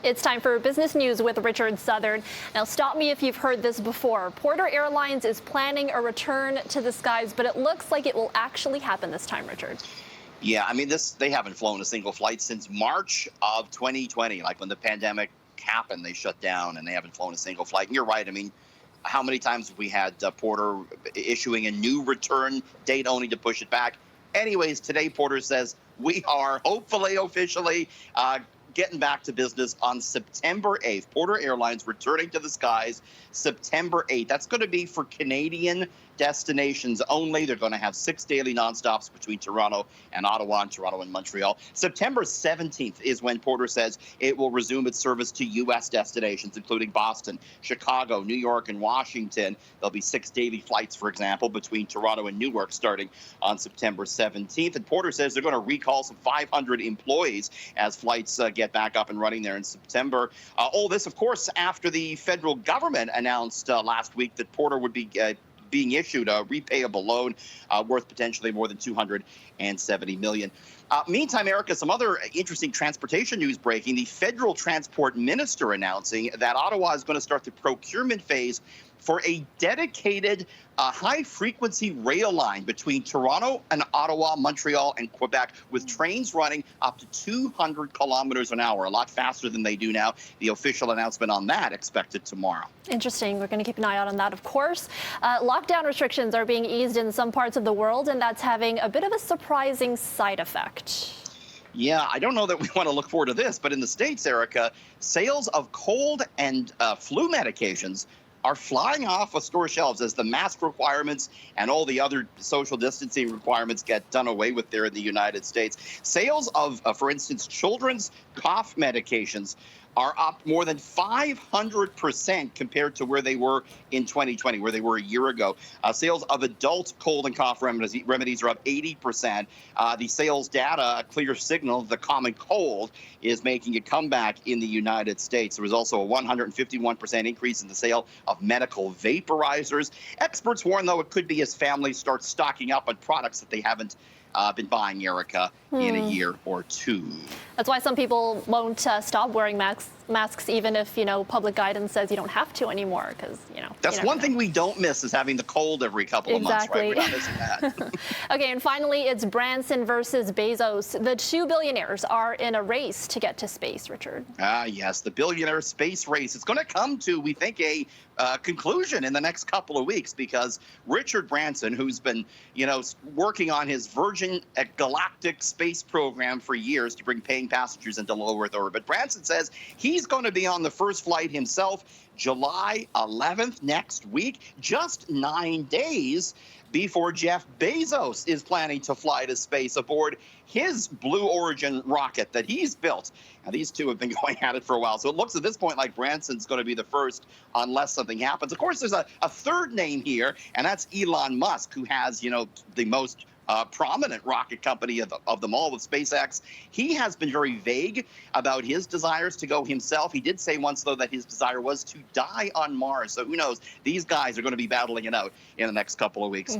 It's time for business news with Richard Southern. Now, stop me if you've heard this before. Porter Airlines is planning a return to the skies, but it looks like it will actually happen this time, Richard. Yeah, I mean, they haven't flown a single flight since March of 2020, like when the pandemic happened, they shut down and they haven't flown a single flight. And you're right. I mean, how many times have we had Porter issuing a new return date only to push it back? Anyways, today Porter says we are hopefully officially getting back to business on September 8th. Porter Airlines returning to the skies September 8th. That's going to be for Canadian destinations only. They're going to have 6 daily nonstops between Toronto and Ottawa and Toronto and Montreal. September 17th is when Porter says it will resume its service to U.S. destinations, including Boston, Chicago, New York, and Washington. There'll be 6 daily flights, for example, between Toronto and Newark starting on September 17th. And Porter says they're going to recall some 500 employees as flights get back up and running there in September. All this, of course, after the federal government announced last week that Porter would be being issued a repayable loan worth potentially more than $270 million. Meantime, Erica, some other interesting transportation news breaking. The federal transport minister announcing that Ottawa is going to start the procurement phase for a dedicated high-frequency rail line between Toronto and Ottawa, Montreal, and Quebec, with trains running up to 200 kilometers an hour, a lot faster than they do now. The official announcement on that expected tomorrow. Interesting. We're going to keep an eye out on that, of course. Lockdown restrictions are being eased in some parts of the world, and that's having a bit of a surprising side effect. Yeah, I don't know that we want to look forward to this, but in the States, Erica, sales of cold and flu medications are flying off of store shelves as the mask requirements and all the other social distancing requirements get done away with there in the United States. Sales of, for instance, children's cough medications are up more than 500% compared to where they were in 2020, where they were a year ago. Sales of adult cold and cough remedies are up 80%. The sales data, a clear signal the common cold is making a comeback in the United States. There was also a 151% increase in the sale of medical vaporizers. Experts warn, though, it could be as families start stocking up on products that they haven't been buying, Erica, in a year or two. That's why some people won't stop wearing masks, even if, public guidance says you don't have to anymore, because, That's one thing we don't miss is having the cold every couple of months, right? We're not missing that. Okay, and finally, it's Branson versus Bezos. The two billionaires are in a race to get to space, Richard. Yes, the billionaire space race. It's going to come to, we think, a conclusion in the next couple of weeks, because Richard Branson, who's been, working on his Virgin Galactic space program for years to bring paying passengers into low Earth orbit, Branson says he's going to be on the first flight himself July 11th next week, just 9 days before Jeff Bezos is planning to fly to space aboard his Blue Origin rocket that he's built. Now, these two have been going at it for a while, so it looks at this point like Branson's going to be the first unless something happens. Of course, there's a third name here, and that's Elon Musk, who has, the most prominent rocket company of them all with SpaceX. He has been very vague about his desires to go himself. He did say once, though, that his desire was to die on Mars. So who knows? These guys are going to be battling it out in the next couple of weeks.